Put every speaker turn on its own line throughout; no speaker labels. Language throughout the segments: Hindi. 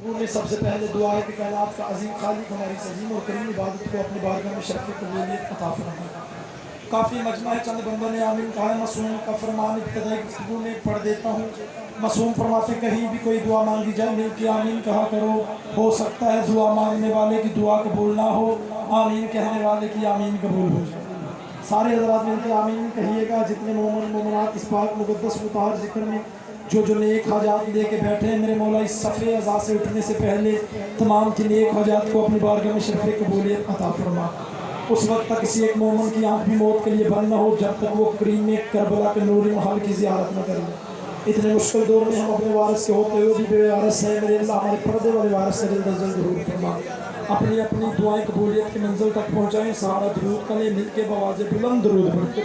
में सबसे पहले दुआ है कि कायनात का अजीम खालिक हमारी अजीम और करीम इबादत को अपनी बारगाह में शरफ़ कबूलियत अता फरमाए। काफ़ी मजमा है, चंद बंदों ने आमीन कहा है। मासूम का फरमान इब्तिदाई गुफ्तगू में पढ़ देता हूँ। मासूम फरमाते कहीं भी कोई दुआ मांगी जाए मिल के आमीन कहा करो। हो सकता है दुआ मांगने वाले की दुआ कबूल ना हो, आमीन कहने वाले की आमीन कबूल हो जाए। सारे हज़रात मिल के आमीन कहिएगा। जितने मोमिन मोमिनात इस पाक मुक़द्दस मुताहर ज़िक्र में जो नेक हाजात लेके बैठे हैं, मेरे मौला इस सफ़े अज़ा से उठने से पहले तमाम की नेक हाजात को अपनी बारगाह में शरफ़ कबूलियत अता फरमा। उस वक्त तक किसी एक मोमिन की आँख भी मौत के लिए बंद न हो जब तक वो करीम करबला के नूरी महल की ज़ियारत न कर ले। इतने मुश्किल दौर में हम अपने वारिस के होते हुए भी बेवारिस हैं। मेरे अल्लाह हमारे पर्दे वाले वारिस से जल्द अज जल्द ज़रूर फरमा। अपनी अपनी दुआएं कबूलियत की मंजिल तक पहुँचाएँ। सहारा दरूद करें मिल के बवाज़े बुलंद दरूद पढ़ते।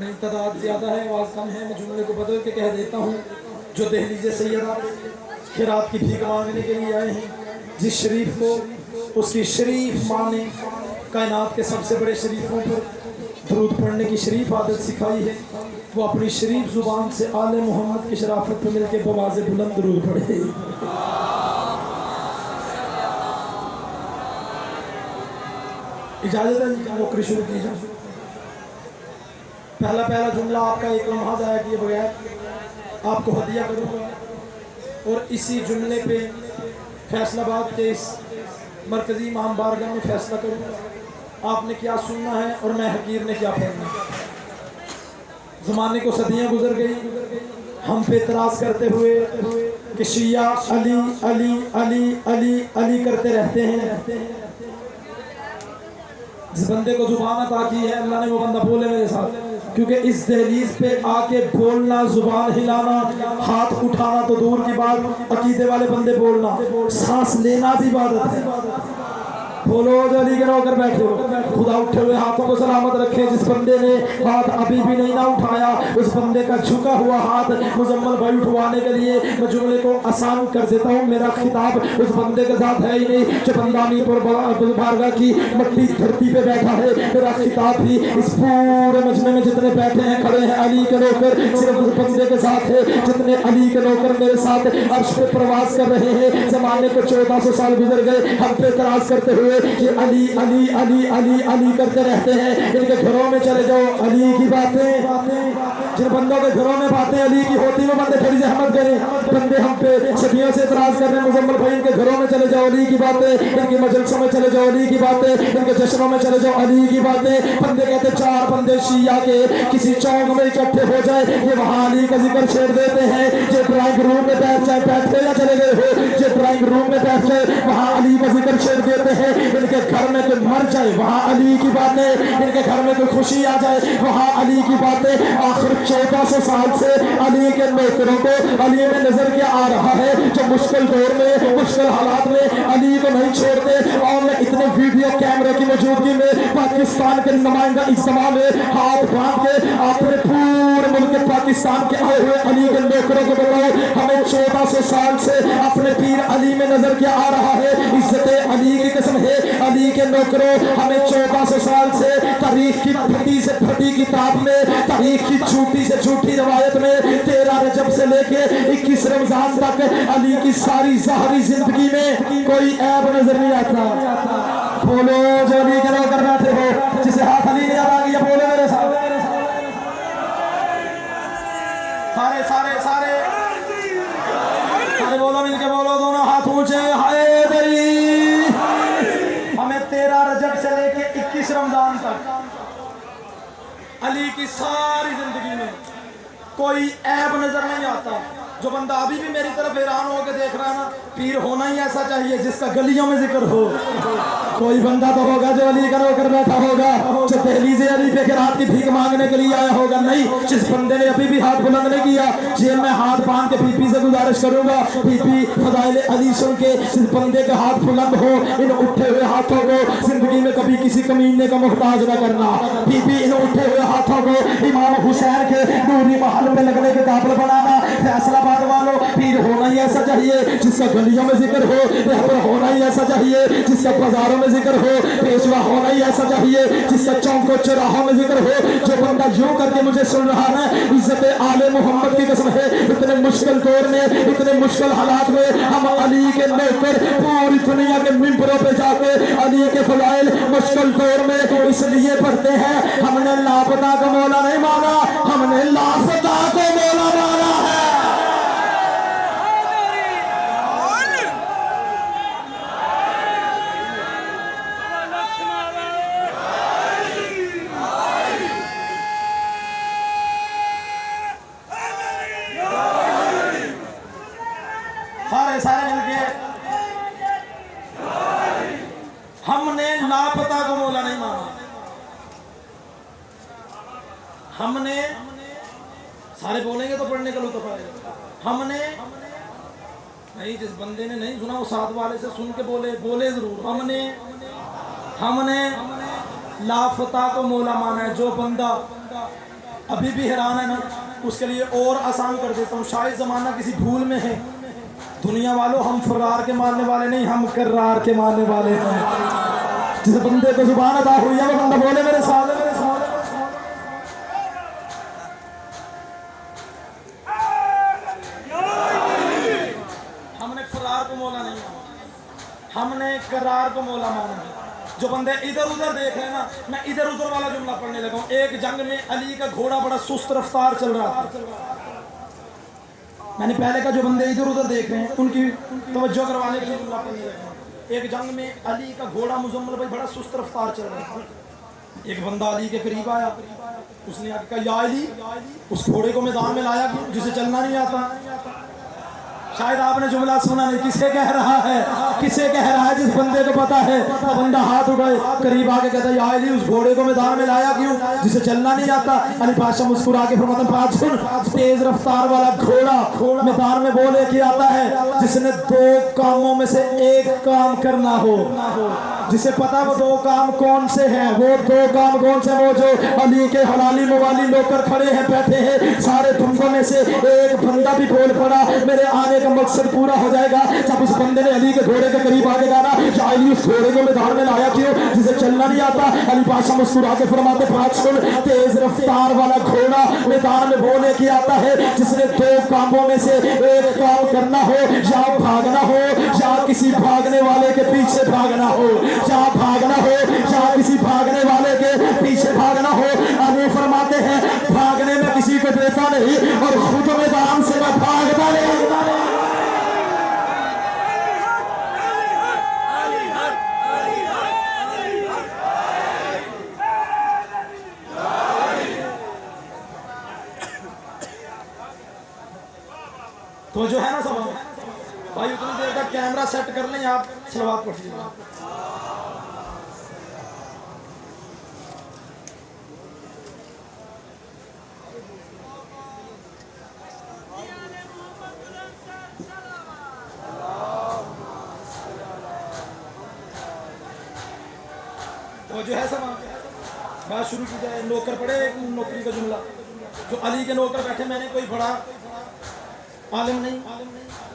नहीं तादाद ज़्यादा है, आवाज़ कम है, मैं जुमले को बदल के कह देता हूँ। जो दहलीज़े सैयदा खिरात की भीख मांगने के लिए आए हैं, जिस शरीफ को उसकी शरीफ माँ ने कायनात के सबसे बड़े शरीफों पर दरूद पढ़ने की शरीफ आदत सिखाई है, वो अपनी शरीफ ज़ुबान से आले मोहम्मद की शराफत पर मिल के बवाज़े बुलंद दरूद पढ़े। इजाज़त है, नौकरी शुरू की जाए। पहला जुमला आपका एक लम्हा ज़ाया किए बगैर आपको हदिया करूँगा और इसी जुमले पे फैसलाबाद के इस मरकज़ी इमाम बारगाह में फ़ैसला करूँगा आपने क्या सुनना है और मैं हकीर ने क्या पढ़ना। ज़माने को सदियाँ गुजर गई हम पे एतराज़ करते हुए कि शिया अली अली अली अली अली करते रहते हैं। जिस बंदे को जुबान अता की है अल्लाह ने वो बंदा बोले मेरे साथ, क्योंकि इस दहलीज पे आके बोलना, जुबान हिलाना, हाथ उठाना तो दूर की बात, अकीदे वाले बंदे बोलना, सांस लेना भी इबादत है। बोलो जो अली के होकर बैठे हो, खुदा उठे हुए हाथों को सलामत रखे। जिस बंदे ने हाथ अभी भी नहीं ना उठाया उस बंदे का झुका हुआ हाथ मुजम्मल भाई उठवाने के लिए मैं जुमले को आसान कर देता हूँ। मेरा खिताब उस बंदे के साथ है ही नहीं जो बंदानीपुर बारगाह की मट्टी धरती पे बैठा है। मेरा खिताब भी इस पूरे मजमे में जितने बैठे हैं खड़े हैं अली के नौकर सिर्फ उस बंदे के साथ है जितने अली के नौकर मेरे साथ अर्श पे प्रवास कर रहे हैं। जमाने को 1400 साल गुजर गए हम पे तराज करते हुए कि अली अली अली अली अली करते रहते हैं। इनके घरों में चले जाओ अली की बातें, जिन बंदों के घरों में बातें अली की होती वो बंदे थोड़ी सी हिम्मत करें। बंदे हम पे सदियों से इतराज कर रहे हैं। मुजम्मल भाई इनके घरों में चले जाओ अली की बातें, इनके मजलिसों में चले जाओ अली की बातें, इनके जश्नों में चले जाओ अली की बातें। बंदे कहते 4 बंदे शिया के किसी चौक में इकट्ठे हो जाए ये वहाँ अली का जिक्र छेड़ देते हैं। जो ड्राइंग रूम में बैठ जाए, बैठते या चले गए हो, जो ड्राइंग रूम में बैठ जाए वहाँ अली का जिक्र छेड़ देते हैं। इनके घर में कोई मर जाए वहाँ अली की बातें, इनके घर में कोई खुशी आ जाए वहाँ अली की बातें। आखिर 1400 साल से अली के नौकरों को अली में नजर क्या आ रहा है जो मुश्किल दौर में मुश्किल हालात में अली को नहीं छोड़ते। और मैं इतने वीडियो कैमरे की मौजूदगी में पाकिस्तान के नुमाइंदा इज्तिमा में हाथ बांध के अपने पूरे मुल्क पाकिस्तान के आए हुए अली के नौकरों को बताओ हमें 1400 साल से अपने पीर अली में नजर क्या आ रहा है। इज्जत अली की कसम है अली के नौकरों हमें 1400 साल से तारीख की फटी से फटी किताब में, तारीख की झूठी से झूठी रवायत में 13 रजब से लेके 21 रमजान तक अली की सारी ज़ाहरी जिंदगी में कोई ऐब नजर नहीं आता। बोलो जो अली के नौकर बैठे हो जिसे हाथ अली ने याद आ गया बोले मेरे साथ सारे सारे सारे सारे बोलो मिलके बोलो दोनों हाथ ऊंचे। हाय दरी हमें 13 रजब से लेके 21 रमजान तक अली की सारी जिंदगी में कोई ऐब नजर नहीं आता। जो बंदा अभी भी मेरी तरफ हैरान होकर देख रहा है ना, पीर होना ही ऐसा चाहिए जिसका गलियों में जिक्र हो। कोई बंदा तो होगा जो अली का होकर बैठा होगा, जो दहलीज़े अली पे रात की भीख मांगने के लिए आया होगा। नहीं, जिस बंदे ने अभी भी हाथ बुलंद नहीं किया जेल में हाथ बांध के बीपी से गुजारिश करूंगा बीपी फदाइल अली सुन के जिस बंदे के हाथ बुलंद हो इन उठे हुए हाथों को जिंदगी में कभी किसी कमीने का मुहताज न करना। बीपी इन उठे हुए हाथों को इमाम हुसैन के नूरी महल पे लगने के काबिल बनाना। फैसला समाज वालों, पीर होना ही ऐसा चाहिए जिसका गलियों में जिक्र हो, रहबर होना ही ऐसा चाहिए जिसका बाजारों में जिक्र हो, पेशवा होना ही ऐसा चाहिए जिसका चौकों चौराहों में जिक्र हो। जो बंदा यूं करके मुझे सुन रहा है, इज्जत आले मोहम्मद की कसम है, इतने मुश्किल दौर में, इतने मुश्किल हालात में हम अली के नौकर पूरी दुनिया के मिंबरों पे जाके अली के फजाइल मुश्किल दौर में इसलिए पढ़ते हैं, हमने लापता को मौला नहीं माना, हमने लापता को मौला माना है। सारे मिलके हमने लापता को मौला नहीं माना, हमने सारे बोलेंगे तो पढ़ने का लुत्फ आएगा। हमने नहीं, जिस बंदे ने नहीं सुना वो साथ वाले से सुन के बोले जरूर। हमने लापता को मौला माना है। जो बंदा अभी भी हैरान है ना, उसके लिए और आसान कर देता हूँ। शायद जमाना किसी भूल में है। दुनिया वालों, हम फरार के मानने वाले नहीं, हम करार के मानने वाले हैं। जिस बंदे को जुबान अदा हुई है वो बंदा बोले मेरे साथ, हमने फरार को मौला नहीं माना, हमने करार को मौला माना है। जो बंदे इधर उधर देख रहे हैं ना, मैं इधर उधर वाला जुमला पढ़ने लगा हूँ। एक जंग में अली का घोड़ा बड़ा सुस्त रफ्तार चल रहा था। मैंने पहले का जो बंदे इधर उधर देख रहे हैं उनकी तवज्जो करवाने के लिए जुमला पढ़ने लगा हूँ। एक जंग में अली का घोड़ा मुजम्मल भाई बड़ा सुस्त रफ्तार चल रहा था। एक बंदा अली के करीब आया, उसने आके कहा, या अली, उस घोड़े को मैदान में लाया क्यों, जिसे चलना नहीं आता। शायद आपने जुमला सुना नहीं, किसे कह रहा है, किसे कह रहा है? जिस बंदे को पता है वो बंदा हाथ उठाए, करीब आके कहता है, या अली, उस घोड़े को मैदान में लाया क्यों, जिसे चलना नहीं आता। अली बादशाह मुस्कुरा के फरमाते हैं, बात सुन, तेज रफ्तार वाला घोड़ा मैदान में वो लेके आता है जिसने दो कामों में से एक काम करना हो, जिसे पता वो दो काम कौन से हैं। वो दो काम कौन से? वो जो अली के हलाली मवाली लोकर खड़े हैं, बैठे हैं, सारे बंदों में से एक बंदा भी बोल पड़ा, मेरे आने का मकसद पूरा हो जाएगा। जब उस बंदे ने अली के घोड़े के करीब आके कहा, अली, उस घोड़े को मैदान में लाया क्यों, जिसे चलना नहीं आता। अली बादशाह मुस्कुरा के फरमाते, बात सुन, तेज रफ्तार वाला घोड़ा मैदान में वो लेके आता है जिसने दो कामों में से एक काम करना हो, या भागना हो या किसी भागने वाले के पीछे भागना हो, या भागना हो या किसी भागने वाले के पीछे भागना हो। अली फरमाते हैं, भागने में किसी को देखा नहीं और खुद मैदान से मैं भागता नहीं। तो जो है ना सब भाई, उतनी देर तक कैमरा सेट कर लें, आप सलवात पढ़ लीजिए। तो जो है सब बात शुरू की जाए। नौकर पड़े, नौकरी का जुमला। जो अली के नौकर बैठे, मैंने कोई बड़ा आलिम नहीं,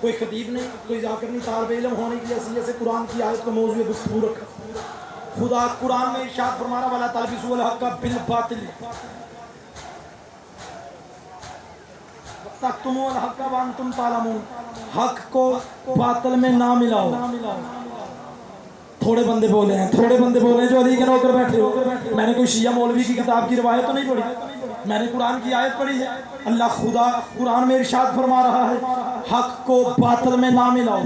कोई खतीब नहीं, कोई जाकर नहीं, तालिब इल्म होने की हैसियत से कुरान की आयत को मौजूद गुफ्तगू रखा। खुदा कुरान में इरशाद फरमा रहा, वाला तलबिसुल हक़ बिल बातिल तक्तुमुल हक़ व अंतुम तालमून। हक को बातिल में ना मिलाओ। थोड़े बंदे बोले हैं, थोड़े बंदे बोले हैं जो अली के नौकर बैठे हो। मैंने कोई शिया मौलवी की किताब की रिवायत तो नहीं पढ़ी, मैंने कुरान की आयत पढ़ी है। अल्लाह खुदा कुरान में इरशाद फरमा रहा है, हक को बातिल में ना मिलाओ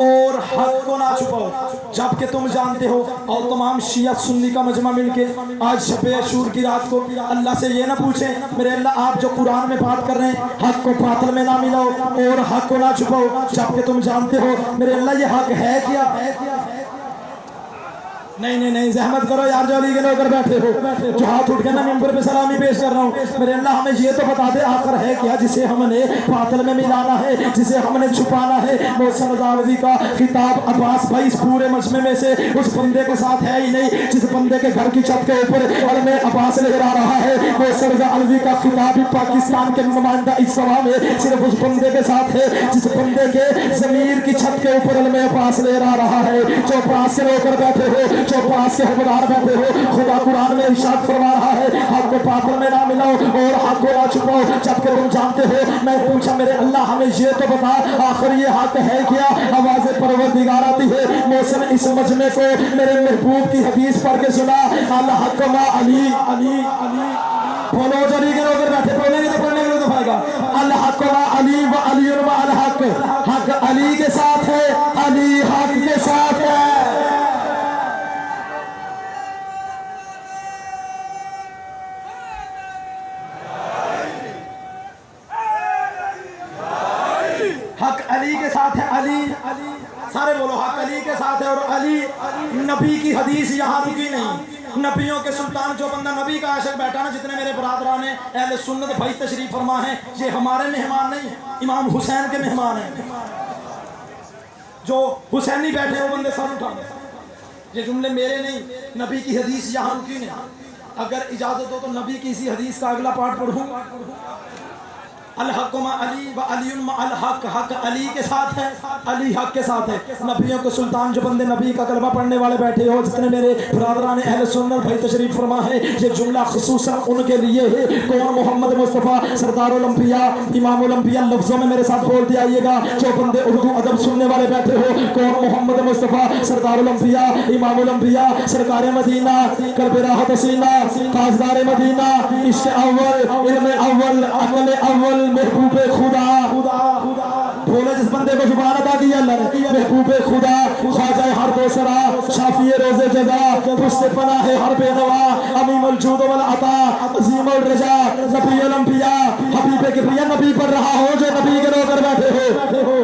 और हक को ना छुपाओ, जबकि तुम जानते हो। और तमाम शिया सुन्नी का मजमा मिलके आज शब अशूर की रात को अल्लाह से ये ना पूछे, मेरे अल्लाह, आप जो कुरान में बात कर रहे हैं, हक को बातिल में ना मिलाओ और हक को ना छुपाओ, जबकि तुम जानते हो, मेरे अल्लाह, ये हक है क्या? नहीं नहीं नहीं, जहमत करो यार, जो अली के नौकर बैठे हो, जो हाथ उठ के ना मिंबर पे सलामी पेश कर रहा हूँ, मेरे अल्लाह हमें ये तो बता दे आखिर है क्या जिसे हमने बातिल में मिलाना है, जिसे हमने छुपाना है। मोहसिन रज़ावी का खिताब अब्बास भाई इस पूरे मजमे में से उस बंदे के साथ है ही नहीं जिस बंदे के घर की छत के ऊपर अलम अब्बास लहरा रहा है। मोहसिन रज़ावी का खिताब पाकिस्तान के नुमाइंदा इस सभा में सिर्फ उस बंदे के साथ है जिस बंदे के जमीर की छत के ऊपर अलम अब्बास लहरा रहा है। जो पास से होकर बैठे हो, जो पास से हकदार बैठे हो, खुदा कुरान में इरशाद फरमा रहा है हक को बातिल में ना मिलाओ और हक को ना छुपाओ, जबकि तुम जानते हो। मैं पूछा मेरे अल्लाह हमें ये तो बता आखिर ये हक है क्या? आवाज़ परवरदिगार आती है। मोहसिन इस मजमे को मेरे महबूब की हदीस पढ़ के सुना, अल हक मा अली अली अली बोलो, जरी के लोग बैठे बोलेंगे तो पढ़ने के लिए तो पाएगा। अल हक मा अली व अली व अल हक, हक अली के साथ है, अली हक के साथ है। हक अली के साथ है, अली अली सारे बोलो हक अली के साथ है। और अली नबी की हदीस यहाँ रुकी नहीं। नबियों के सुल्तान जो बंदा नबी का आशिक बैठा ना, जितने मेरे बरादरान है अहले सुन्नत भाई तशरीफ फरमा है, ये हमारे मेहमान नहीं है, इमाम हुसैन के मेहमान हैं। जो हुसैनी बैठे वो बंदे सर उठाने, ये जुमले मेरे नहीं, नबी की हदीस यहाँ रुकी नहीं। अगर इजाजत हो तो नबी की इसी हदीस का अगला पार्ट पढ़ूंगा। अल हक मा अली व अली मा अल हक, हक अली के साथ है, अली हक के साथ है। नबियों के सुल्तान जो बंदे नबी का कलमा पढ़ने वाले बैठे हो, जितने मेरे बरादरान अहले सुन्नत भाई तशरीफ फरमा है, ये जुमला खुसूसन उनके लिए है। कौन? मोहम्मद मुस्तफ़ा सरदारुल अंबिया इमामुल अंबिया, लफ्ज़ों में मेरे साथ बोलते आइएगा। जो बंदे उर्दू अदब सुनने वाले बैठे हो, कौन? मोहम्मद मुस्तफ़ा सरदारुल अंबिया इमामुल अंबिया, सरकार मदीना, कल्ब राहत हसीना, ताजदार मदीना, इश्क़ अव्वल, इल्म अव्वल, अक़ल अव्वल, महबूबे खुदा। बोले जिस बंदे को जुबान अदा की अल्लाह ने, महबूबे खुदा, ख्वाजा हर दोसरा, शाफिए रोज़े जज़ा, पुश्ते पनाह हर बेनवा, अमीमुल जूद वल अता, अज़ीमुल रजा, नबीउल अंबिया, हबीबे किबरिया। नबी पर रहा हो जो नबी के नौकर बैठे हो,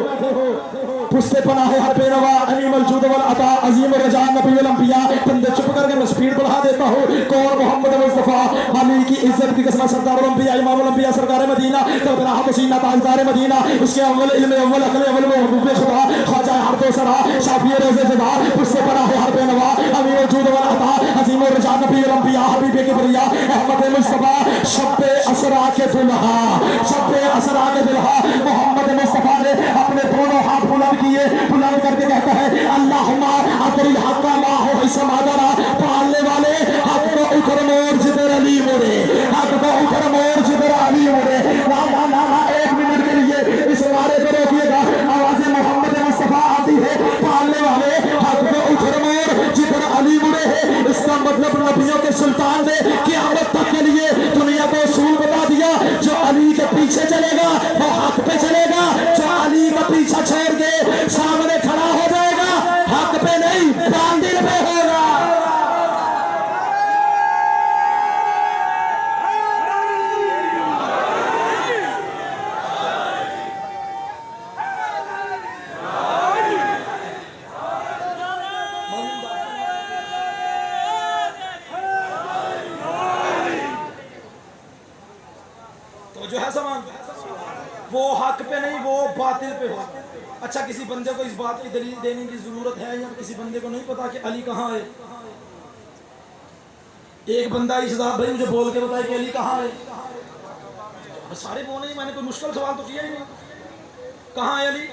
पुश्ते पनाह हर बेनवा, अमीमुल जूद वल अता, अज़ीमुल रजा, नबीउल अंबिया। बंदे चुप करके मैं स्पीड बढ़ा देता हूँ। कौन? मोहम्मद मुस्तफ़ा अली की इज्जत की कसम, सरदारुल अंबिया इमामुल अंबिया, सरकार मदीना, तबराह हसीना, ताजदार मदीना, उसके अव्वल इल्म अव्वल, अक़ल अव्वल, महबूबे खुदा, ख्वाजा हर दोसरा, शाफिए रोज़े जज़ा, पुश्ते पनाह हर बेनवा, अमीमुल जूद वल अता, अज़ीमुल रजा, नबीउल अंबिया, हबीबे किबरिया, अहमद मुस्तफ़ा। शब्बे असरा के दुल्हा, शब्बे असरा के दुल्हा मोहम्मद मुस्तफ़ा ने अपने दोनों हाथ बुलंद किए, बुलंद करके कहता है अल्लाहुम्मा अतरिल हक़्क़ा मा हो इसमादरा, पालने वाले हक को उधर मोड़ जिधर अली मोड़े, हक को उधर मोड़ जिधर अली मोड़े। ना ना ना ना, एक मिनट के लिए इस वारे को रोकिएगा। आवाज़ मोहम्मद मुस्तफ़ा आती है, पालने वाले हक को उधर मोड़ जिधर अली मुड़े है। इसका मतलब नबियों के सुल्तान ने क़यामत तक के लिए दुनिया को उसूल बता दिया, जो अली के पीछे चलेगा वो हक पे चलेगा, जो अली का पीछा छोड़ के सामने खड़ा हो जाएगा हक पे नहीं बांदिल पे होगा। तो जो है समान वो हक पे नहीं वो बातिल पे हो। अच्छा, किसी बंदे को इस बात की दलील देने की जरूरत है या किसी बंदे को नहीं पता कि अली कहाँ है? एक बंदा इस भाई मुझे बोल के बताए कि अली कहाँ है। सारे बोले, मैंने कोई मुश्किल सवाल तो किया ही नहीं। कहाँ है अली?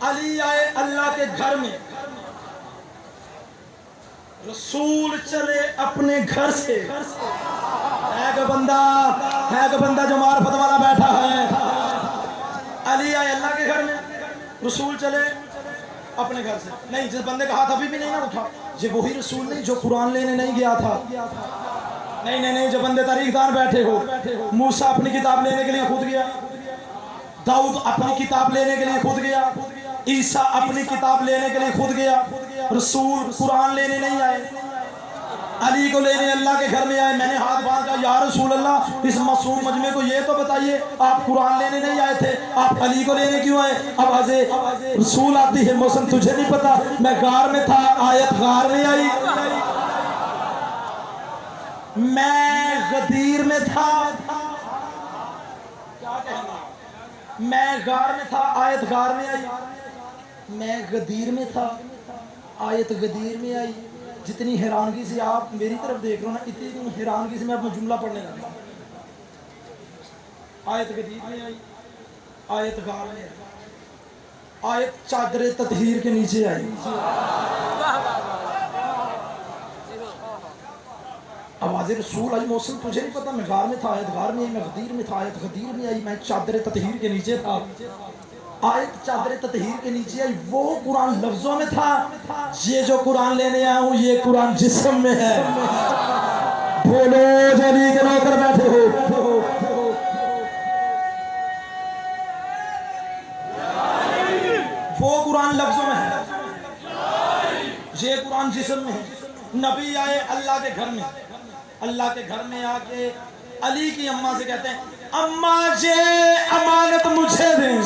अली आए अल्लाह के घर में, रसूल चले अपने घर से। है कि बंदा जो मार्फत वाला बैठा है। अली आए अल्लाह के घर में, रसूल चले अपने घर से। नहीं, जिस बंदे का हाथ अभी भी नहीं ना उठा, ये वही रसूल नहीं जो कुरान लेने नहीं गया था। नहीं नहीं नहीं, जो बंदे तारीखदार बैठे हो, मूसा अपनी किताब लेने के लिए खुद गया, दाऊद अपनी किताब लेने के लिए खुद गया, ईसा अपनी किताब लेने के लिए खुद गया, रसूल कुरान लेने नहीं आए। अली को लेने अल्लाह के घर में आए। मैंने हाथ बांधा, या रसूल अल्लाह, इस मासूम मजमे को ये तो बताइए, आप कुरान लेने नहीं आए थे, आप अली को लेने क्यों आए? अब हज़े रसूल आती है मौसम, तुझे नहीं पता? मैं गार में था, आयत गार में आई। मैं गदीर में था, क्या कहना, मैं गार में था, आयत गार में आई। मैं गदीर में था, आयत गदीर में आई। जितनी हैरानगी से आप मेरी तरफ देख रहे हो ना, इतनी हैरानगी से मैं अपना जुमला पढ़ने लगा। आयत गदीर में आई, आयत गार में आई, आयत चादर ततहीर के नीचे आई। आवाज़ रसूल आई, मौसम तुझे नहीं पता? मैं गार में था, आयत गार में आई। मैं गदीर में था, आयत गदीर में आई। मैं चादर ततहीर के नीचे था, आयत चादर ततहीर के नीचे आई। वो कुरान लफ्जों में था, ये जो कुरान लेने आया हूँ ये कुरान जिस्म में है। बोलो जो अली के नौकर बैठे हो, वो कुरान लफ्जों में है, ये कुरान जिस्म में है। नबी आए अल्लाह के घर में, अल्लाह के घर में आके अली की अम्मा से कहते हैं, अम्मा ये अमानत मुझे दें।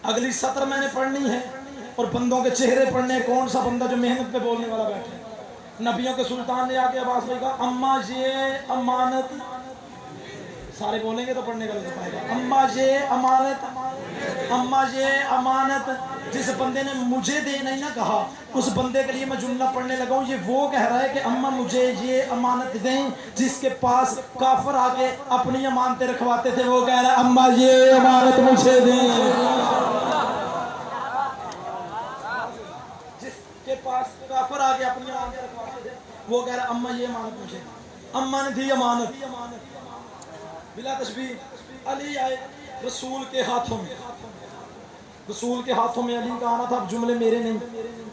अगली सत्र मैंने पढ़नी है और बंदों के चेहरे पढ़ने। कौन सा बंदा जो मेहनत पे बोलने वाला बैठे? नबियों के सुल्तान ने आके अब्बास भाई कहा, अम्मा ये अमानत, सारे बोलेंगे तो पढ़ने का लग पाएगा। अम्मा ये अमानत, अम्मा ये अमानत। जिस बंदे ने मुझे दे नहीं ना कहा, उस बंदे के लिए मैं जुमला पढ़ने लगा हूँ। ये वो कह रहा है कि अम्मा मुझे ये अमानत दें। जिसके पास काफर आके अपनी अमानतें रखवाते थे, वो कह रहा है अम्मा ये अमानत मुझे दें। जिसके पास काफर आके अपनी अमानतें रखवाते थे, वो कह रहा है अम्मा ये अमानत मुझे। अम्मा ने दी अमानत बिला तशबीह। अली आए रसूल के हाथों में, रसूल के हाथों में अली का आना था। अब जुमले मेरे नहीं,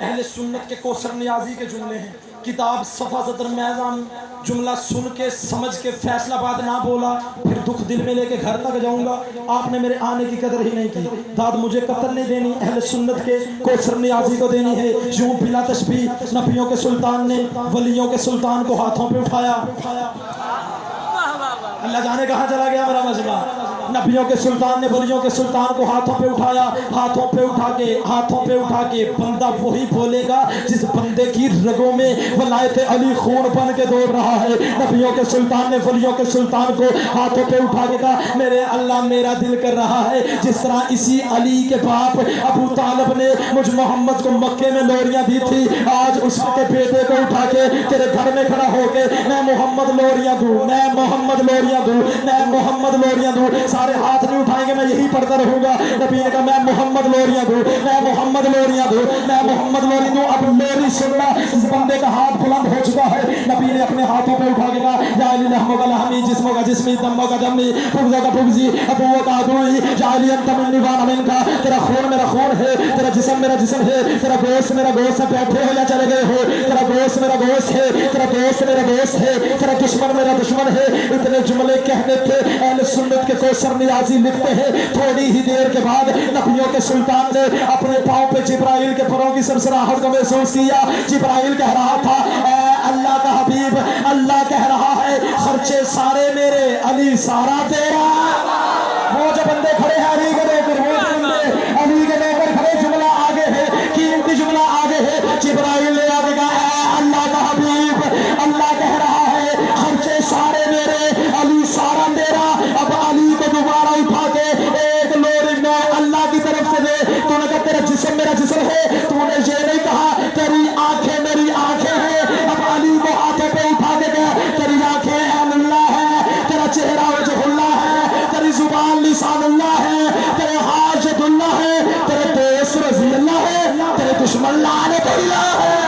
अहले सुन्नत के कोसर नियाजी के जुमले हैं। किताब सफ़ा सतर मैज़ान, जुमला सुन के समझ के फैसलाबाद ना बोला, फिर दुख दिल में लेके घर तक जाऊंगा। आपने मेरे आने की कदर ही नहीं की। दाद मुझे कतर नहीं देनी, अहले सुन्नत के कोसर नियाजी को देनी है। यूं बिला तशबीह नबियों के सुल्तान ने वलियों के सुल्तान को हाथों पे उठाया। अल्लाह जाने कहाँ चला गया मेरा मजमा। नबियों के सुल्तान ने वलियों के सुल्तान को हाथों पे उठाया। हाथों पे उठा के बंदा वही बोलेगा जिस बंदे की रगों में वलायत अली खून बन के दौड़ रहा है। नबियों के सुल्तान ने वलियों के सुल्तान को हाथों पे उठा के कहा, मेरे अल्लाह मेरा दिल कर रहा है जिस तरह इसी अली के बाप अबू तालिब ने मुझ मोहम्मद को मक्के में लोरियां दी थी, आज उसके बेटे को उठा के तेरे घर में खड़ा होके मैं मोहम्मद लोरियां दूं, मैं मोहम्मद लोरियां दूं, मैं मोहम्मद लोरियां दूं। सारे हाथ नहीं उठाएंगे, मैं यही पढ़ता रहूंगा। नबी ने कहा मैं मोहम्मद लोरियां दूं, मैं मोहम्मद लोरियां दूं, मैं मोहम्मद लोरियां दूं। अब मेरी सुनना। इस बंदे का हाथ बुलंद हो चुका है। नबी ने अपने हाथों पे उठा के कहा, या अली लहमो का लहमी, जिस्मो का जिस्मी, दम्मो का दम्मी, फुगज़ो का फुगज़ी, अबुओ का अबुई, जाली अंत मिन्नी व अमिन का। तेरा खून मेरा खून है, तेरा जिस्म मेरा जिस्म है, तेरा गोश्त मेरा गोश्त है। बैठे हो या चले गए हो, तेरा गोश्त मेरा गोश्त है, तेरा दोस्त मेरा दोस्त है, तेरा दुश्मन मेरा दुश्मन है। इतने जुमले कहने थे। अहले सुन्नत के कोसर नियाज़ी लिखते हैं, थोड़ी ही देर के बाद नबियों के सुल्तान ने अपने पाँव पे जिब्राइल के परों की सरसराहट को महसूस किया। जिब्राइल कह रहा था, ऐ अल्लाह का हबीब, अल्लाह कह रहा है खर्चे सारे मेरे, अली सारा तेरा। वो जो बंदे खड़े हैं अली के लेकर, वो जो बंदे अली के लेकर खड़े, जुमला आगे है, कीमती जुमला आगे है। जिब्राइल ने आगे कहा, ऐ अल्लाह का हबीब, अल्लाह कह रहा है खर्चे सारे मेरे, अली सारा तेरा। अब अली को दोबारा उठा के एक लोरी में अल्लाह की तरफ से दे। तूने कहा तेरा जिस्म मेरा जिस्म है, तूने ये नहीं कहा तेरी आंखें मेरी आंखें हैं। अब अली को हाथों पे उठा के कहा, तेरी आंखें अल्लाह है, तेरा चेहरा वजहुल्लाह है, तेरी जुबान लिसानुल्लाह है, तेरे हाथ जदुल्लाह है, तेरे दोस्त रज़ी अल्लाह है, तेरे दुश्मन लानतुल्लाह है।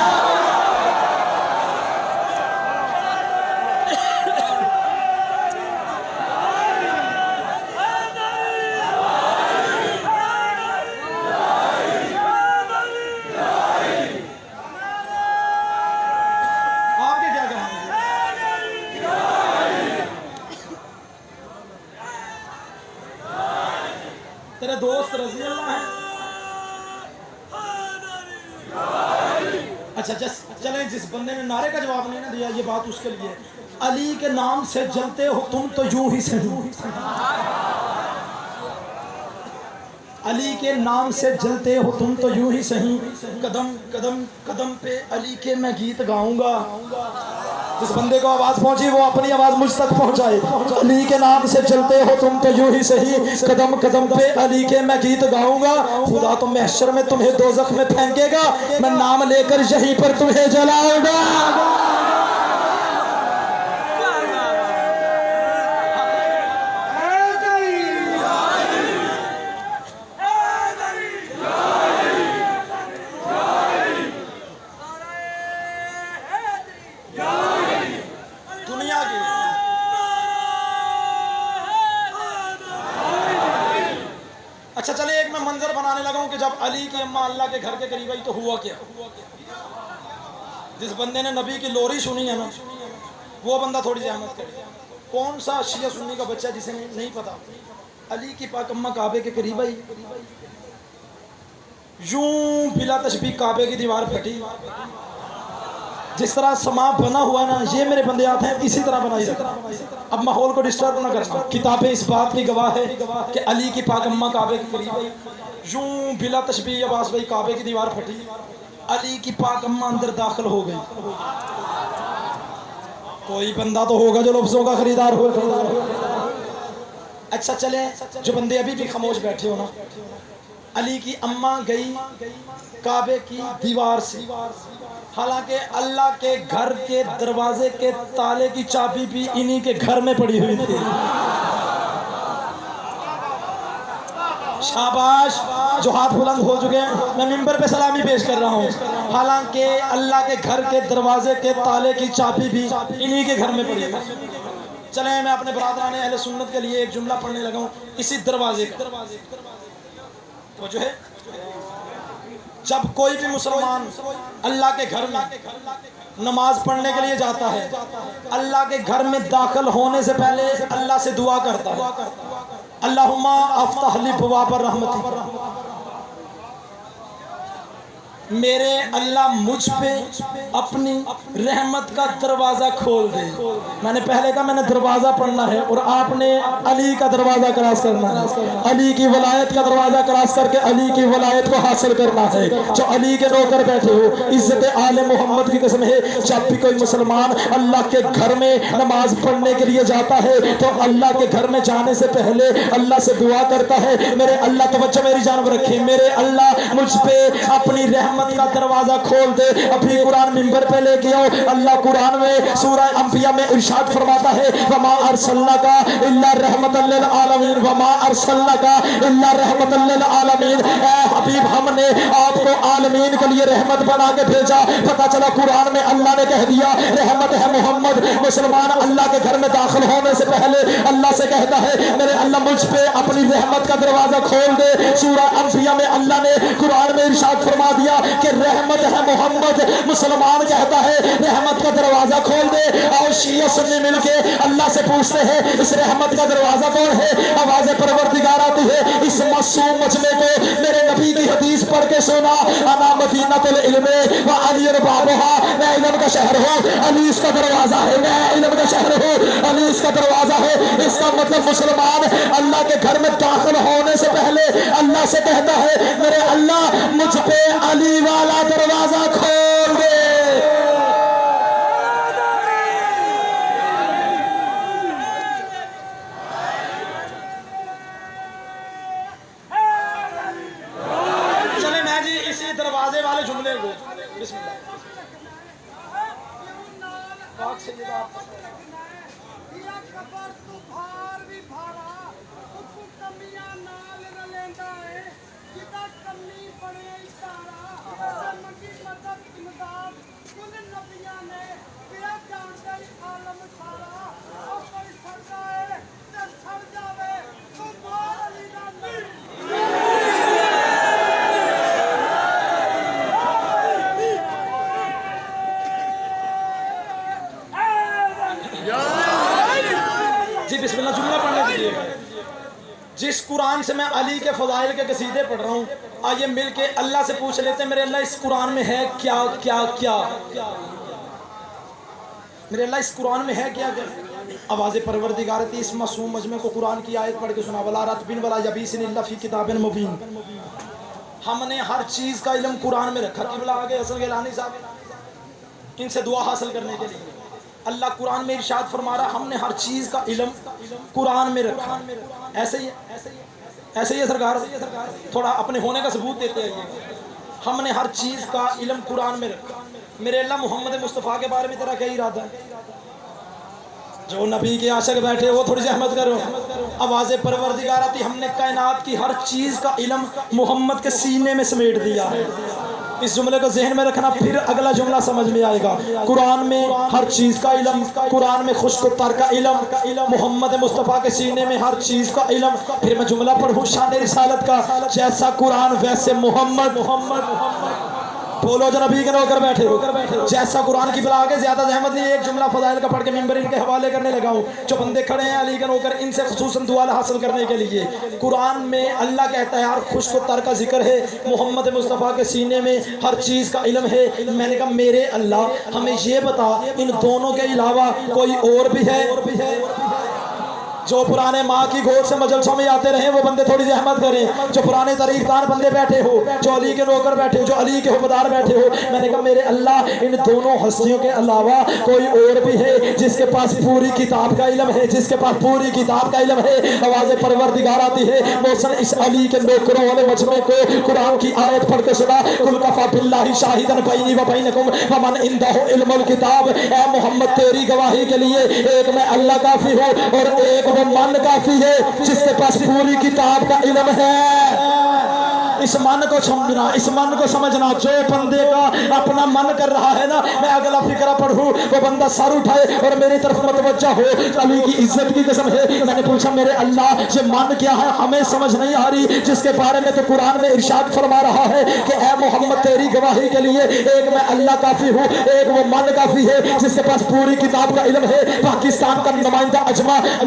तेरे दोस्त रज़ी अल्लाह है। अच्छा चलें, जिस बंदे ने नारे का जवाब नहीं ना दिया, ये बात उसके लिए। अली के नाम से जलते हो तुम तो यूं ही सही, अली के नाम से जलते हो तुम तो यूं ही सही, कदम कदम कदम पे अली के मैं गीत गाऊंगा। जिस बंदे को आवाज पहुंची वो अपनी आवाज मुझ तक पहुंचाए। अली के नाम से चलते हो तुम तो यूं ही सही, कदम कदम पे अली के मैं गीत गाऊंगा। खुदा तो महशर में तुम्हें दोज़ख में फेंकेगा, मैं नाम लेकर यहीं पर तुम्हें जलाऊंगा। अच्छा चले, एक मैं मंजर बनाने लगा हूं कि जब अली की अम्मा अल्लाह के घर के करीब आई तो हुआ क्या। जिस बंदे ने नबी की लोरी सुनी है ना, वो बंदा थोड़ी जहमत करे। कौन सा शिया सुन्नी का बच्चा जिसे नहीं पता, अली की पाक अम्मा काबे के करीब आई, यूं बिला तशबीह काबे की दीवार फटी। जिस तरह समा बना हुआ ना, ये मेरे बंदे आते हैं इसी तरह बनाई रखना। अब माहौल को डिस्टर्ब ना करना। किताबें इस बात की गवाह है कि अली की पाक अम्मा काबे के करीब आई, यूं बिला तशबीह अब्बास भाई काबे की दीवार फटी, अली की पाक अम्मा अंदर दाखिल हो गई। कोई बंदा तो होगा जो लफ्जों का खरीदार हो। अच्छा चले, जो बंदे अभी भी खामोश बैठे हो ना, अली की अम्मा गई काबे की दीवार से, हालांकि अल्लाह के घर के दरवाजे के ताले की चाबी भी इन्हीं के घर में पड़ी हुई थी। शाबाश जो हाथ बुलंद हो चुके हैं, मैं मिंबर पे सलामी पेश कर रहा हूँ। हालांकि अल्लाह के घर के दरवाजे के ताले की चाबी भी इन्हीं के घर में पड़ी हुई। चले, मैं अपने बरादरान अहले सुन्नत के लिए एक जुमला पढ़ने लगा हूँ इसी दरवाजे का। वो जो है, जब कोई भी मुसलमान अल्लाह के घर में नमाज पढ़ने के लिए जाता है, अल्लाह के घर में दाखिल होने से पहले अल्लाह से दुआ करता है, अल्लाहुम्मा अफ्तह ली बवाब रहमती, मेरे अल्लाह मुझ पे अपनी रहमत का दरवाज़ा खोल दे। मैंने पहले कहा मैंने दरवाज़ा पढ़ना है और आपने अली का दरवाज़ा क्रॉस करना है। अली की वलायत का दरवाज़ा क्रॉस करके अली की वलायत को हासिल करना है। जो अली के नौकर बैठे हो, इज्जत आले मोहम्मद की कसम है, जब भी कोई मुसलमान अल्लाह के घर में नमाज पढ़ने के लिए जाता है तो अल्लाह के घर में जाने से पहले अल्लाह से दुआ करता है, मेरे अल्लाह तवज्जो मेरी जानब रखे, मेरे अल्लाह मुझ पे अपनी रहमत का दरवाजा खोल दे। अभी कुरान मिंबर पे लेके आओ। अल्लाह कुरान में सूरह अंबिया में इरशाद फरमाता है, वमा अरसलनाका इल्ला रहमतल लिल आलमीन, वमा अरसलनाका इल्ला रहमतल लिल आलमीन। ए हबीब, हमने आपको आलमीन के लिए रहमत बना के भेजा। पता चला कुरान में अल्लाह ने कह दिया रहमत है मोहम्मद। मुसलमान अल्लाह के घर में दाखिल होने से पहले अल्लाह से कहता है, मेरे अल्लाह मुझ पे अपनी रहमत का दरवाजा खोल दे। सूरह अंबिया में अल्लाह ने कुरान में इरशाद फरमा दिया कि रहमत है मोहम्मद। मुसलमान कहता है रहमत का दरवाजा खोल दे। और शिया सुन्नी मिलके अल्लाह से पूछते हैं इस रहमत का दरवाजा कौन है। आवाज़ परवरदिगार आती है, इस मासूम मजमे को मेरे नबी की हदीस पढ़ के सुना, अना मदीनतुल इल्म व अली बाबुहा, मैं इल्म का शहर हूँ, अली इसका दरवाजा है। मैं इल्म का शहर हूँ, अली इसका दरवाजा है। इसका मतलब मुसलमान अल्लाह के घर में दाखिल होने से पहले अल्लाह से कहता है, मेरे अल्लाह मुझ पे अली वाला दरवाजा खोल दे। चले मैं जी इसी दरवाजे वाले जुमले को बिस्मिल्लाह पाक सैयदा जिस कुरान से मैं अली के फजाइल के कसीदे पढ़ रहा हूँ, आइए मिल के अल्लाह से पूछ लेते हैं, मेरे अल्लाह इस कुरान में है क्या क्या क्या, मेरे अल्लाह इस कुरान में है क्या क्या। आवाज़ परवरदिगार थी इस मासूम मजमे को कुरान की आयत पढ़ के सुना, वला रतबिन वला यबीसिन इल्ला फी किताबिन मुबीन। हमने हर चीज़ का इल्म कुरान में रखा। किबला आगे हसन गिलानी साहब, इनसे दुआ हासिल करने के लिए अल्लाह कुरान में इरशाद फरमा रहा, हमने हर चीज़ का इल्म कुरान में रखा। ऐसे ही ऐसे ही सरकार, थोड़ा अपने होने का सबूत देते हैं। हमने हर चीज़ का इल्म कुरान में रखा। मेरे अल्लाह मोहम्मद मुस्तफ़ा के बारे में तेरा क्या इरादा है? जो नबी के आशिक बैठे वो थोड़ी सी अहमद करो। आवाज़ परवरदिगार आती, हमने कायनात की हर चीज़ का इल्म मोहम्मद के सीने में समेट दिया है। इस जुमले को जहन में रखना, फिर अगला जुमला समझ में आएगा। कुरान में हर चीज़ का इल्म, कुरान में खुश्क-उ-तर का इल्म, मोहम्मद मुस्तफ़ा के सीने में हर चीज़ का इल्म। फिर मैं जुमला पढ़ूँ शान रिसालत का, जैसा कुरान वैसे मोहम्मद। बोलो जो नबी के नौकर बैठे हो, जैसा कुरान की बिला आगे ज्यादा जहमत नहीं, एक जुमला फजाइल का पढ़ के मिंबर इनके हवाले करने लगा हूँ। जो बंदे खड़े हैं अली के नौकर, इनसे खुसूसन दुआ हासिल करने के लिए, कुरान में अल्लाह कहता है हर खुश्क-उ-तर का जिक्र है, मोहम्मद मुस्तफ़ा के सीने में हर चीज़ का इल्म है। मैंने कहा मेरे अल्लाह हमें ये बता, इन दोनों के अलावा कोई और भी है? जो पुराने माँ की गोद से मजलसों में आते रहे वो बंदे थोड़ी जहमत करें। जो पुराने तरीक़दार बंदे बैठे हो, जो अली के नौकर बैठे हो, जो अली के हुक्मदार बैठे हो, मैंने कहा मेरे अल्लाह इन दोनों हस्तियों के अलावा कोई और भी है जिसके पास पूरी किताब का इल्म है, जिसके पास पूरी किताब का इल्म है। आवाज़ परवरदिगार आती है, मौसन इस अली के नौकरों वाले मजमे को कुरान की आयत पढ़ के सुना, कुल कफ़ा बिल्लाहि शाहिदन बैनी व बैनकुम व मन इंदहु इल्मुल किताब। ऐ मोहम्मद तेरी गवाही के लिए एक मैं अल्लाह काफ़ी हूँ और एक वो मन काफी है जिसके पास पूरी किताब का इल्म है। इस मन को समझना, इस मन को समझना। जो बंदे का अपना मन कर रहा है ना, मैं अगला फिक्रा पढ़ूं, वो बंदा सर उठाए और मेरी तरफ मतवज्जा हो। अली की इज्जत की कसम है, मैंने पूछा मेरे अल्लाह ये मन क्या है, हमें समझ नहीं आ रही, जिसके बारे में तो कुरान में इरशाद फरमा रहा है कि ऐ मोहम्मद तेरी गवाही के लिए एक मैं अल्लाह काफी हूँ, एक वो मन काफी है जिसके पास पूरी किताब का इल्म है। पाकिस्तान का नुमाइंदा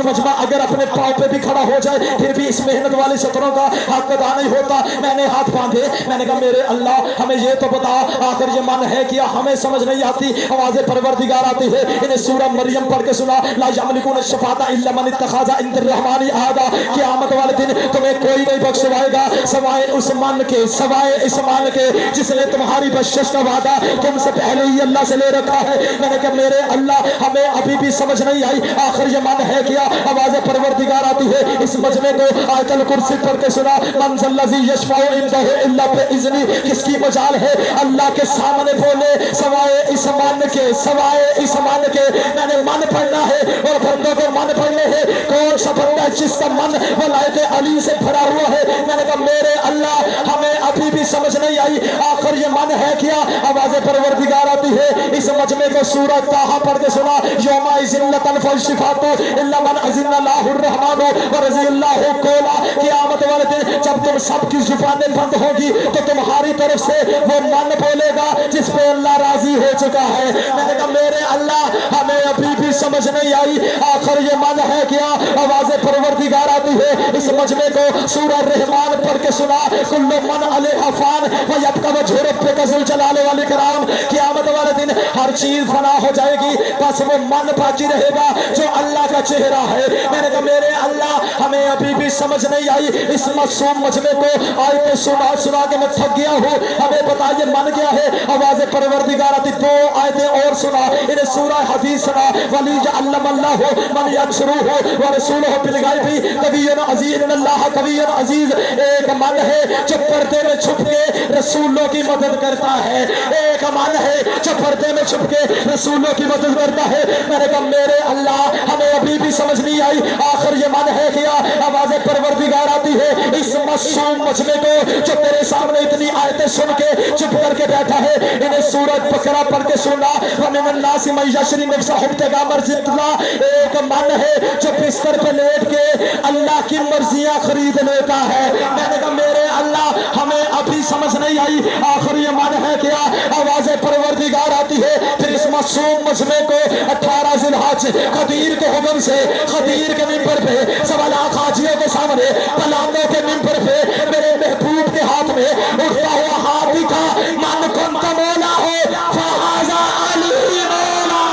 मजमा अगर अपने पाँव पे भी खड़ा हो जाए फिर भी इस मेहनत वाले सत्रों का हक अदा नहीं होता। मैंने हाथ बांधे, मैंने कहा मेरे अल्लाह हमें ये तो बता, आखिर ये मन है क्या, हमें समझ नहीं आती। आवाज़ परवरदिगार आती है, इन्हें सूरह मरियम पढ़ के सुना, ला यमलिकुन शफाअता इल्ला मन इत्तखज़ा इंदर्रहमानी अहदा। क़यामत वाले दिन तुम्हें कोई नहीं बख्शवाएगा सवाए उस मन के, सवाए इस मन के जिसने तुम्हारी बख्शिश का वादा तुमसे पहले ही अल्लाह से ले रखा है। मैंने कहा मेरे अल्लाह हमें अभी भी समझ नहीं आई, आखिर ये मन है क्या। आवाज़ परवरदिगार आती है, इस मजमे को आयतुल कुर्सी पढ़ के सुना, मन ज़ल्लज़ी यशफ़अउ इंदहु इल्ला बिइज़्नी। किसकी मजाल है अल्लाह के सामने बोले सवाए इस मन के, सवाए इस मन के। मैंने मन पढ़ना है और बंदों को मन पढ़ने हैं। कौन सा बंदा जिसका मन वलायत अली से भरा हुआ है। मैंने कहा मेरे अल्लाह हमें अभी भी समझ नहीं आई, आखिर ये मन है क्या। आवाज़ परवरदिगार आती है, इस मजमे को सूरह ताहा पढ़ के सुना, यौमा इज़्ज़िन ला तनफ़उ शिफ़ाअतु इल्ला मन अज़िना लहुर रहमानु व रज़ियल्लाहु क़ौला। क़यामत वाले दिन जब तुम सबकी जुबानें बंद होगी तो तुम्हारी तरफ से वो मन बोलेगा जिस पे अल्लाह राजी हो चुका है। मैंने कहा मेरे अल्लाह हमें अभी भी समझ नहीं आई, आखिर ये मन है क्या। आवाज़ परवरदिगार आती है, इस मजमे को सूरह रहमान पढ़ के सुना, कुल्लु मन अलैहा फ़ान व यब्का वजहु रब्बिका ज़ुल जलाल वल इकराम। क़यामत वाले दिन हर चीज फना हो जाएगी, बस वो मन बाकी रहेगा जो अल्लाह का चेहरा है। मैंने कहा मेरे अल्लाह हमें अभी भी समझ नहीं आई, इस मासूम मजमे को आयतें सुना सुना के मैं थक गया हूँ, हमें बताइए मन क्या है। आवाज़ परवरदिगार आती, दो आयतें और सुना, इन्हें सूरह हदीस सुना, वली अल्लमल्लाहु मन यंसुरुहु व रसूलुहु बिल गैबी कविय्युन अज़ीज़ अल्लाह कविय्युन अज़ीज़। एक मन है जो पर्दे में छुप के रसूलों की मदद करता है, एक मन है जो पर्दे में छुप के रसूलों की मदद करता है। मैंने कहा मेरे अल्लाह हमें अभी भी समझ नहीं आई, आखिर ये मन है क्या। आवाज़ परवरदिगार आती है, इस मासूम मजमे को जो तेरे सामने इतनी आयतें सुन के चुप करके बैठा है, इन्हें सूरत बकरा पढ़ के सुना, वमिनन नासि मन यशरी नफ्सहु इब्तिगा मर्ज़िल्लाह। एक मन है जो बिस्तर पे लेट के अल्लाह की मर्जियां खरीद लेता है। मैंने कहा मेरे अल्लाह हमें अभी समझ नहीं आई, आखिर ये मन है क्या। आवाज़ परवरदिगार आती है, फिर इस मासूम मजमे को 18 ज़िलहज खदीर के हुक्म से खदीर के मिंबर पे 1.25 लाख हाजियों के
सामने कलामों के मिंबर पे मेरे महबूब के हाथ में उठता हुआ हाथ दिखा, मन कुंत मौला हो फहाजा अली मौला।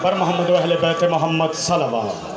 पर मोहम्मद अहले बैत मोहम्मद सल्लल्लाहु